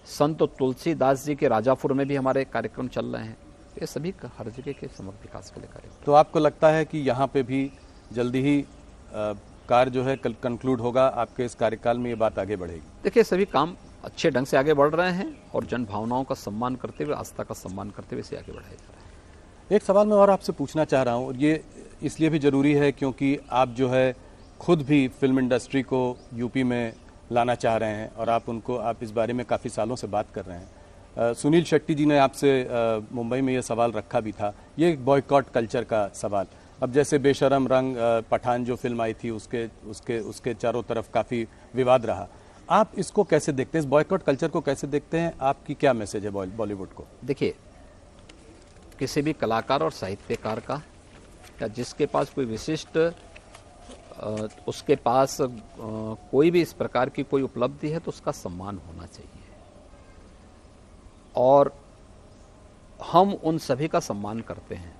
संत तुलसीदास जी के राजापुर में भी हमारे कार्यक्रम चल रहे हैं। ये सभी हर जगह के समग्र विकास के लिए कार्यक्रम। तो आपको लगता है कि यहाँ पे भी जल्दी ही कार्य जो है कंक्लूड होगा, आपके इस कार्यकाल में ये बात आगे बढ़ेगी? देखिए, सभी काम अच्छे ढंग से आगे बढ़ रहे हैं और जन भावनाओं का सम्मान करते हुए, आस्था का सम्मान करते हुए इसे आगे बढ़ाया जा रहा है। एक सवाल मैं और आपसे पूछना चाह रहा हूँ, ये इसलिए भी जरूरी है क्योंकि आप जो है खुद भी फिल्म इंडस्ट्री को यूपी में लाना चाह रहे हैं और आप इस बारे में काफ़ी सालों से बात कर रहे हैं। सुनील शेट्टी जी ने आपसे मुंबई में ये सवाल रखा भी था, ये एक बॉयकॉट कल्चर का सवाल। अब जैसे बेशरम रंग पठान जो फिल्म आई थी उसके चारों तरफ काफ़ी विवाद रहा। आप इसको कैसे देखते हैं, इस बॉयकॉट कल्चर को कैसे देखते हैं? आपकी क्या मैसेज है बॉलीवुड को? देखिए, किसी भी कलाकार और साहित्यकार का या जिसके पास कोई विशिष्ट उसके पास कोई भी इस प्रकार की कोई उपलब्धि है तो उसका सम्मान होना चाहिए, और हम उन सभी का सम्मान करते हैं।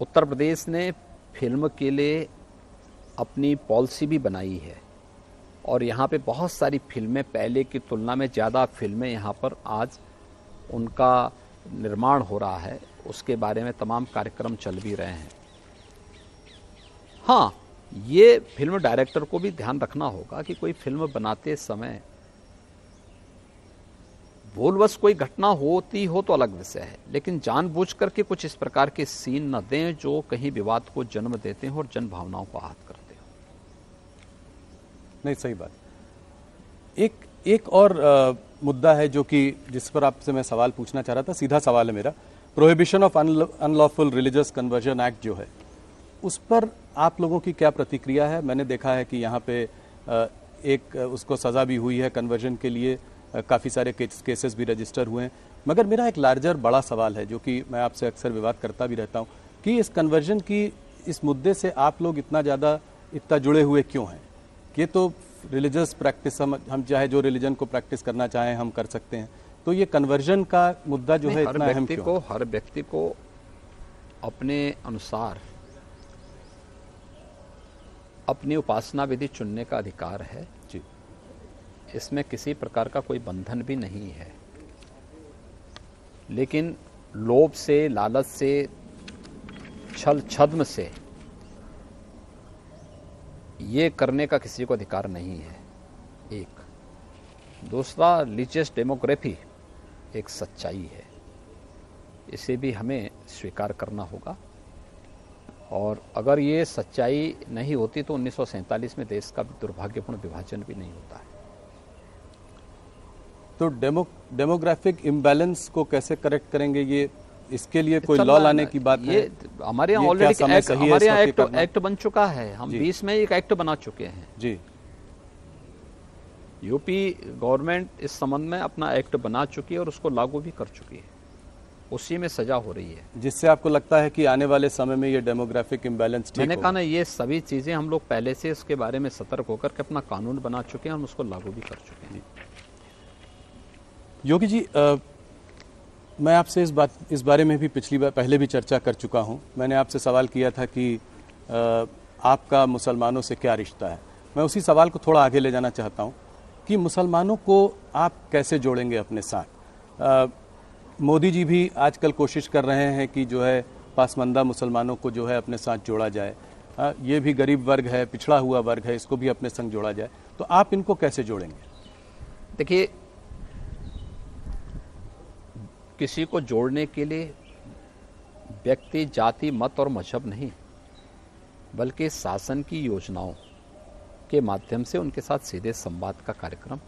उत्तर प्रदेश ने फिल्म के लिए अपनी पॉलिसी भी बनाई है, और यहाँ पे बहुत सारी फिल्में, पहले की तुलना में ज़्यादा फिल्में यहाँ पर आज उनका निर्माण हो रहा है, उसके बारे में तमाम कार्यक्रम चल भी रहे हैं। हाँ, ये फिल्म डायरेक्टर को भी ध्यान रखना होगा कि कोई फिल्म बनाते समय भूलवश कोई घटना होती हो तो अलग विषय है, लेकिन जानबूझ करके कुछ इस प्रकार के सीन न दें जो कहीं विवाद को जन्म देते हैं और जन भावनाओं को आहत करते हो। नहीं, सही बात। एक और मुद्दा है जो कि जिस पर आपसे मैं सवाल पूछना चाह रहा था, सीधा सवाल है मेरा। Prohibition of unlawful religious conversion act जो है, उस पर आप लोगों की क्या प्रतिक्रिया है? मैंने देखा है कि यहाँ पे एक उसको सज़ा भी हुई है कन्वर्जन के लिए, काफ़ी सारे केसेस भी रजिस्टर हुए हैं, मगर मेरा एक लार्जर बड़ा सवाल है जो कि मैं आपसे अक्सर विवाद करता भी रहता हूँ कि इस कन्वर्जन की इस मुद्दे से आप लोग इतना जुड़े हुए क्यों हैं? ये तो रिलीजियस प्रैक्टिस, हम चाहे जो रिलीजन को प्रैक्टिस करना चाहें हम कर सकते हैं, तो ये कन्वर्जन का मुद्दा जो है इतना अहम क्यों? हर व्यक्ति को अपने अनुसार अपनी उपासना विधि चुनने का अधिकार है जी। इसमें किसी प्रकार का कोई बंधन भी नहीं है, लेकिन लोभ से, लालच से, छल छद्म से ये करने का किसी को अधिकार नहीं है। एक दूसरा, रिलीजियस डेमोग्राफी एक सच्चाई है, इसे भी हमें स्वीकार करना होगा, और अगर ये सच्चाई नहीं होती तो 1947 में देश का दुर्भाग्यपूर्ण विभाजन भी नहीं होता है। तो डेमोग्राफिक इम्बैलेंस को कैसे करेक्ट करेंगे? ये इसके लिए कोई लॉ लाने की बात है? हमारे यहाँ ऑलरेडी हमारे यहाँ एक्ट बन चुका है। हम 20 में एक एक्ट बना चुके हैं जी। यूपी गवर्नमेंट इस संबंध में अपना एक्ट बना चुकी है और उसको लागू भी कर चुकी है, उसी में सजा हो रही है। जिससे आपको लगता है कि आने वाले समय में ये डेमोग्राफिक इम्बैलेंस ठीक मैंने कहा ना, ये सभी चीजें हम लोग पहले से इसके बारे में सतर्क होकर के अपना कानून बना चुके हैं, हम उसको लागू भी कर चुके हैं। योगी जी, मैं आपसे इस बारे में भी पिछली बार पहले भी चर्चा कर चुका हूं। मैंने आपसे सवाल किया था कि आपका मुसलमानों से क्या रिश्ता है। मैं उसी सवाल को थोड़ा आगे ले जाना चाहता हूं कि मुसलमानों को आप कैसे जोड़ेंगे अपने साथ? मोदी जी भी आजकल कोशिश कर रहे हैं कि जो है पासमानदा मुसलमानों को जो है अपने साथ जोड़ा जाए। ये भी गरीब वर्ग है, पिछड़ा हुआ वर्ग है, इसको भी अपने संग जोड़ा जाए। तो आप इनको कैसे जोड़ेंगे? देखिए, किसी को जोड़ने के लिए व्यक्ति, जाति, मत और मजहब नहीं, बल्कि शासन की योजनाओं के माध्यम से उनके साथ सीधे संवाद का कार्यक्रम।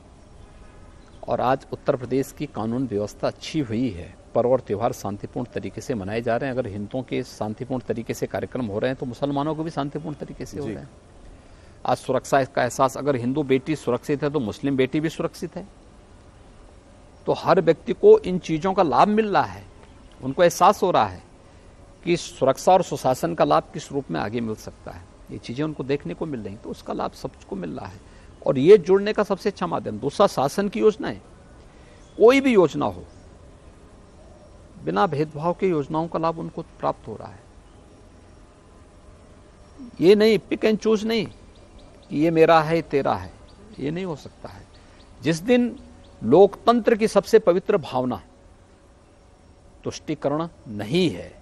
और आज उत्तर प्रदेश की कानून व्यवस्था अच्छी हुई है, पर्व और त्यौहार शांतिपूर्ण तरीके से मनाए जा रहे हैं। अगर हिंदुओं के शांतिपूर्ण तरीके से कार्यक्रम हो रहे हैं तो मुसलमानों को भी शांतिपूर्ण तरीके से हो रहे हैं। आज सुरक्षा का एहसास, अगर हिंदू बेटी सुरक्षित है तो मुस्लिम बेटी भी सुरक्षित है। तो हर व्यक्ति को इन चीज़ों का लाभ मिल रहा है, उनको एहसास हो रहा है कि सुरक्षा और सुशासन का लाभ किस रूप में आगे मिल सकता है। ये चीज़ें उनको देखने को मिल रही, तो उसका लाभ सबको मिल रहा है, और ये जुड़ने का सबसे अच्छा माध्यम। दूसरा, शासन की योजनाएं, कोई भी योजना हो, बिना भेदभाव के योजनाओं का लाभ उनको प्राप्त हो रहा है। ये नहीं पिक एंड चूज नहीं कि ये मेरा है, तेरा है, ये नहीं हो सकता है। जिस दिन लोकतंत्र की सबसे पवित्र भावना तुष्टीकरण नहीं है,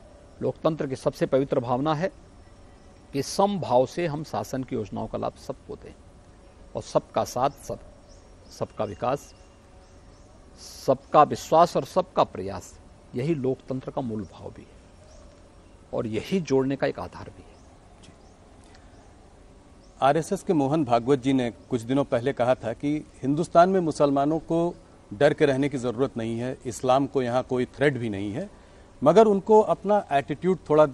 लोकतंत्र की सबसे पवित्र भावना है कि समभाव से हम शासन की योजनाओं का लाभ सबको दें, और सबका साथ, सबका विकास, सबका विश्वास और सबका प्रयास, यही लोकतंत्र का मूल भाव भी है, और यही जोड़ने का एक आधार भी है। आरएसएस के मोहन भागवत जी ने कुछ दिनों पहले कहा था कि हिंदुस्तान में मुसलमानों को डर के रहने की ज़रूरत नहीं है, इस्लाम को यहाँ कोई थ्रेट भी नहीं है, मगर उनको अपना एटीट्यूड थोड़ा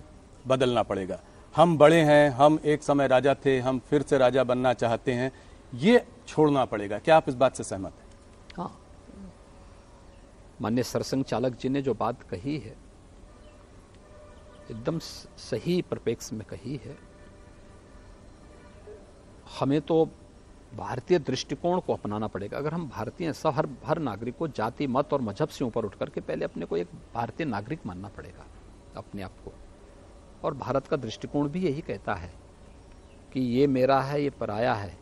बदलना पड़ेगा। हम बड़े हैं, हम एक समय राजा थे, हम फिर से राजा बनना चाहते हैं, ये छोड़ना पड़ेगा। क्या आप इस बात से सहमत हैं? हाँ, माननीय सरसंघ चालक जी ने जो बात कही है एकदम सही परिप्रेक्ष्य में कही है। हमें तो भारतीय दृष्टिकोण को अपनाना पड़ेगा। अगर हम भारतीय सब हर नागरिक को जाति मत और मजहब से ऊपर उठ करके पहले अपने को एक भारतीय नागरिक मानना पड़ेगा अपने आप को। और भारत का दृष्टिकोण भी यही कहता है कि ये मेरा है, ये पराया है।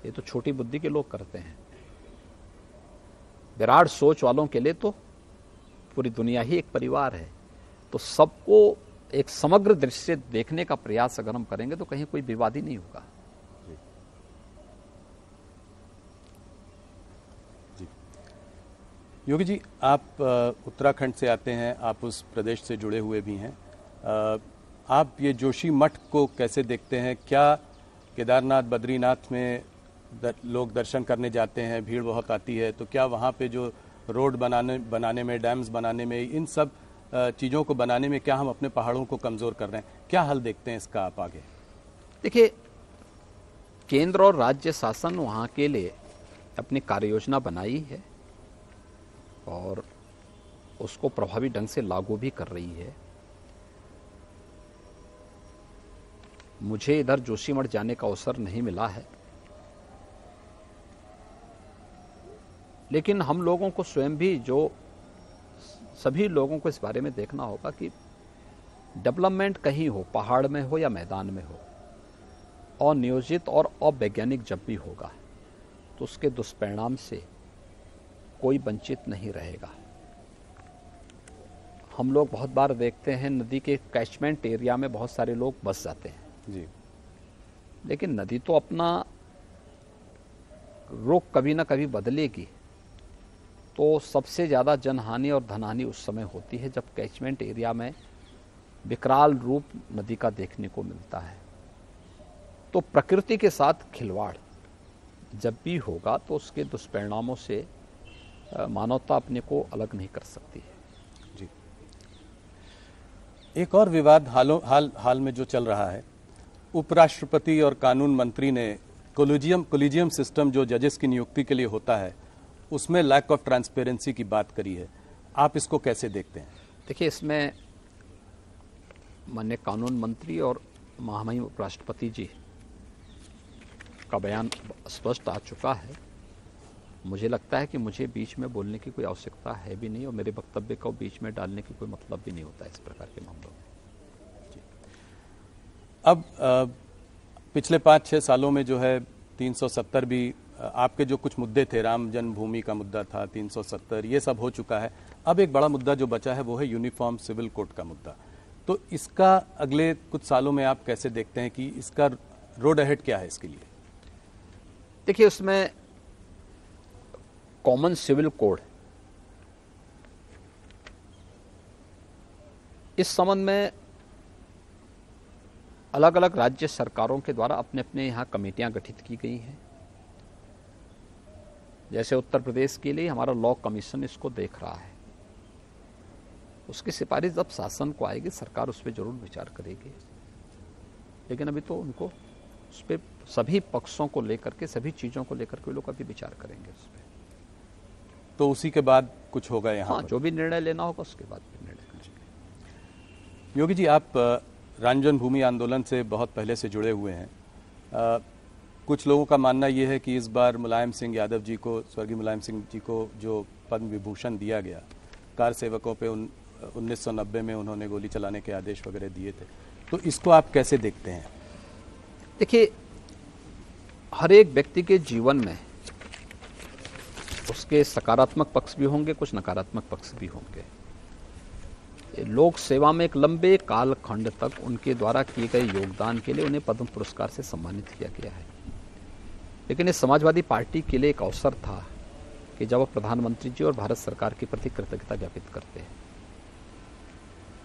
ये तो छोटी बुद्धि के लोग करते हैं। विराट सोच वालों के लिए तो पूरी दुनिया ही एक परिवार है। तो सबको एक समग्र दृष्टि से देखने का प्रयास अगर हम करेंगे तो कहीं कोई विवाद ही नहीं होगा। योगी जी, आप उत्तराखंड से आते हैं, आप उस प्रदेश से जुड़े हुए भी हैं। आप ये जोशी मठ को कैसे देखते हैं? क्या केदारनाथ बद्रीनाथ में लोग दर्शन करने जाते हैं, भीड़ बहुत आती है, तो क्या वहाँ पे जो रोड बनाने में, डैम्स बनाने में, इन सब चीज़ों को बनाने में क्या हम अपने पहाड़ों को कमज़ोर कर रहे हैं? क्या हल देखते हैं इसका आप आगे? देखिए, केंद्र और राज्य शासन वहाँ के लिए अपनी कार्य योजना बनाई है और उसको प्रभावी ढंग से लागू भी कर रही है। मुझे इधर जोशीमठ जाने का अवसर नहीं मिला है, लेकिन हम लोगों को स्वयं भी, जो सभी लोगों को इस बारे में देखना होगा कि डेवलपमेंट कहीं हो, पहाड़ में हो या मैदान में हो, अनियोजित और अवैज्ञानिक जब भी होगा तो उसके दुष्परिणाम से कोई वंचित नहीं रहेगा। हम लोग बहुत बार देखते हैं नदी के कैचमेंट एरिया में बहुत सारे लोग बस जाते हैं जी, लेकिन नदी तो अपना रुख कभी ना कभी बदलेगी। तो सबसे ज़्यादा जनहानि और धनहानि उस समय होती है जब कैचमेंट एरिया में विकराल रूप नदी का देखने को मिलता है। तो प्रकृति के साथ खिलवाड़ जब भी होगा तो उसके दुष्परिणामों से मानवता अपने को अलग नहीं कर सकती है। जी, एक और विवाद हाल में जो चल रहा है, उपराष्ट्रपति और कानून मंत्री ने कोलिजियम सिस्टम जो जजेस की नियुक्ति के लिए होता है उसमें लैक ऑफ ट्रांसपेरेंसी की बात करी है। आप इसको कैसे देखते हैं? देखिए, इसमें माननीय कानून मंत्री और महामहिम उपराष्ट्रपति जी का बयान स्पष्ट आ चुका है। मुझे लगता है कि मुझे बीच में बोलने की कोई आवश्यकता है भी नहीं और मेरे वक्तव्य को बीच में डालने की कोई मतलब भी नहीं होता इस प्रकार के मामलों में। अब पिछले 5-6 सालों में जो है 370 भी, आपके जो कुछ मुद्दे थे, राम जन्मभूमि का मुद्दा था, 370, ये सब हो चुका है। अब एक बड़ा मुद्दा जो बचा है वो है यूनिफॉर्म सिविल कोड का मुद्दा। तो इसका अगले कुछ सालों में आप कैसे देखते हैं कि इसका रोड अहेड क्या है इसके लिए? देखिए, उसमें कॉमन सिविल कोड, इस संबंध में अलग अलग राज्य सरकारों के द्वारा अपने अपने यहाँ कमेटियां गठित की गई हैं। जैसे उत्तर प्रदेश के लिए हमारा लॉ कमीशन इसको देख रहा है। उसकी सिफारिश जब शासन को आएगी सरकार उस पर जरूर विचार करेगी, लेकिन अभी तो उनको उस पर सभी पक्षों को लेकर के, सभी चीज़ों को लेकर के लोग अभी विचार करेंगे उस पर। तो उसी के बाद कुछ होगा यहाँ? हाँ, जो भी निर्णय लेना होगा उसके बाद भी निर्णय करेंगे। योगी जी, आप राम जन्मभूमि आंदोलन से बहुत पहले से जुड़े हुए हैं। कुछ लोगों का मानना यह है कि इस बार मुलायम सिंह यादव जी को, स्वर्गीय मुलायम सिंह जी को जो पद्म विभूषण दिया गया, कार सेवकों पे 1990 में उन्होंने गोली चलाने के आदेश वगैरह दिए थे, तो इसको आप कैसे देखते हैं? देखिए, हर एक व्यक्ति के जीवन में उसके सकारात्मक पक्ष भी होंगे, कुछ नकारात्मक पक्ष भी होंगे। लोक सेवा में एक लंबे कालखंड तक उनके द्वारा किए गए योगदान के लिए उन्हें पद्म पुरस्कार से सम्मानित किया गया है। लेकिन इस समाजवादी पार्टी के लिए एक अवसर था कि जब वो प्रधानमंत्री जी और भारत सरकार के प्रति कृतज्ञता ज्ञापित करते हैं,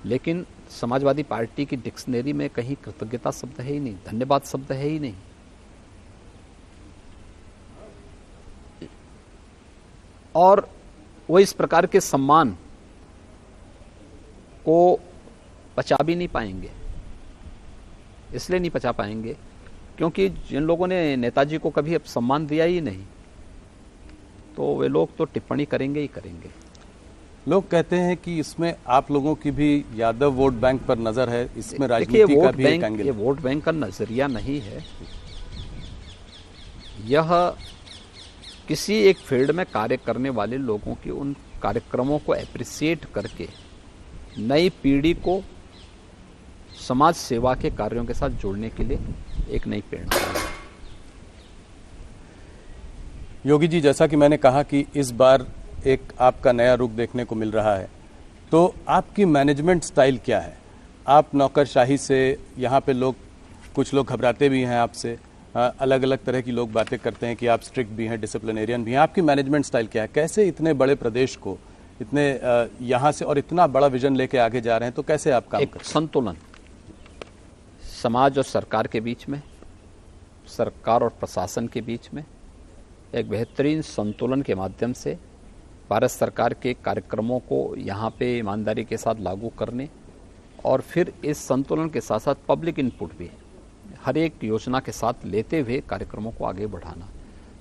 लेकिन समाजवादी पार्टी की डिक्शनरी में कहीं कृतज्ञता शब्द है ही नहीं, धन्यवाद शब्द है ही नहीं। और वो इस प्रकार के सम्मान को पचा भी नहीं पाएंगे। इसलिए नहीं पचा पाएंगे क्योंकि जिन लोगों ने नेताजी को कभी अब सम्मान दिया ही नहीं, तो वे लोग तो टिप्पणी करेंगे ही करेंगे। लोग कहते हैं कि इसमें आप लोगों की भी यादव वोट बैंक पर नजर है, इसमें राजनीति का भी एक एंगल। ये वोट बैंक का नजरिया नहीं है, यह किसी एक फील्ड में कार्य करने वाले लोगों की उन कार्यक्रमों को एप्रिसिएट करके नई पीढ़ी को समाज सेवा के कार्यों के साथ जोड़ने के लिए एक नई प्रेरणा है। योगी जी, जैसा कि मैंने कहा कि इस बार एक आपका नया रुख देखने को मिल रहा है, तो आपकी मैनेजमेंट स्टाइल क्या है? आप नौकरशाही से, यहाँ पे कुछ लोग घबराते भी हैं आपसे, अलग अलग तरह की लोग बातें करते हैं कि आप स्ट्रिक्ट भी हैं, डिसिप्लिनेरियन भी हैं। आपकी मैनेजमेंट स्टाइल क्या है? कैसे इतने बड़े प्रदेश को इतने यहाँ से और इतना बड़ा विजन लेके आगे जा रहे हैं, तो कैसे आप काम करते हैं? संतुलन समाज और सरकार के बीच में, सरकार और प्रशासन के बीच में एक बेहतरीन संतुलन के माध्यम से भारत सरकार के कार्यक्रमों को यहाँ पे ईमानदारी के साथ लागू करने और फिर इस संतुलन के साथ साथ पब्लिक इनपुट भी हर एक योजना के साथ लेते हुए कार्यक्रमों को आगे बढ़ाना।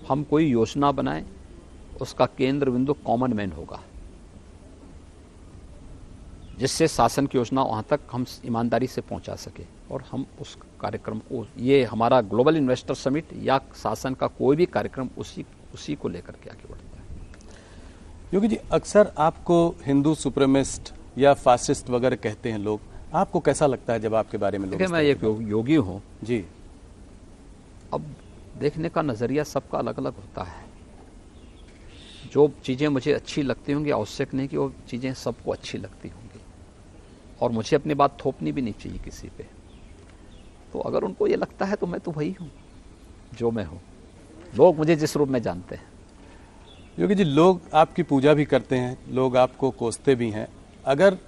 हम कोई योजना बनाएं, उसका केंद्र बिंदु कॉमन मैन होगा, जिससे शासन की योजना वहाँ तक हम ईमानदारी से पहुँचा सके और हम उस कार्यक्रम को, ये हमारा ग्लोबल इन्वेस्टर समिट या शासन का कोई भी कार्यक्रम उसी को लेकर के आगे बढ़ता है। योगी जी, अक्सर आपको हिंदू सुप्रीमिस्ट या फासिस्ट वगैरह कहते हैं लोग, आपको कैसा लगता है जब आपके बारे में लोग? देखिए, मैं एक योगी हूँ जी। अब देखने का नज़रिया सबका अलग अलग होता है। जो चीज़ें मुझे अच्छी लगती होंगी, आवश्यक नहीं कि वो चीज़ें सबको अच्छी लगती होंगी, और मुझे अपनी बात थोपनी भी नहीं चाहिए किसी पे। तो अगर उनको ये लगता है तो मैं तो वही हूँ जो मैं हूँ, लोग मुझे जिस रूप में जानते हैं। योगी जी, लोग आपकी पूजा भी करते हैं, लोग आपको कोसते भी हैं। अगर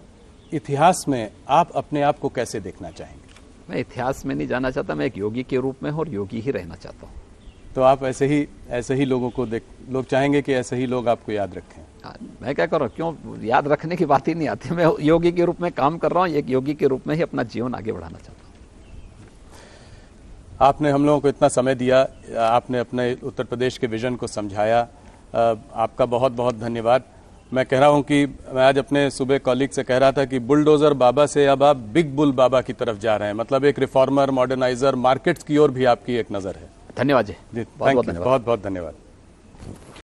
इतिहास में आप अपने आप को कैसे देखना चाहेंगे? मैं इतिहास में नहीं जाना चाहता, मैं एक योगी के रूप में हूँ और योगी ही रहना चाहता हूँ। तो आप ऐसे ही लोगों को लोग चाहेंगे कि ऐसे ही लोग आपको याद रखें? मैं क्या कर रहा हूँ, क्यों याद रखने की बात ही नहीं आती। मैं योगी के रूप में काम कर रहा हूँ, एक योगी के रूप में ही अपना जीवन आगे बढ़ाना चाहता हूँ। आपने हम लोगों को इतना समय दिया, आपने अपने उत्तर प्रदेश के विजन को समझाया, आपका बहुत बहुत धन्यवाद। मैं कह रहा हूं कि मैं आज अपने सुबह कॉलीग से कह रहा था कि बुलडोजर बाबा से अब आप बिग बुल बाबा की तरफ जा रहे हैं, मतलब एक रिफॉर्मर, मॉडर्नाइजर, मार्केट्स की ओर भी आपकी एक नज़र है। धन्यवाद जी, बहुत बहुत धन्यवाद।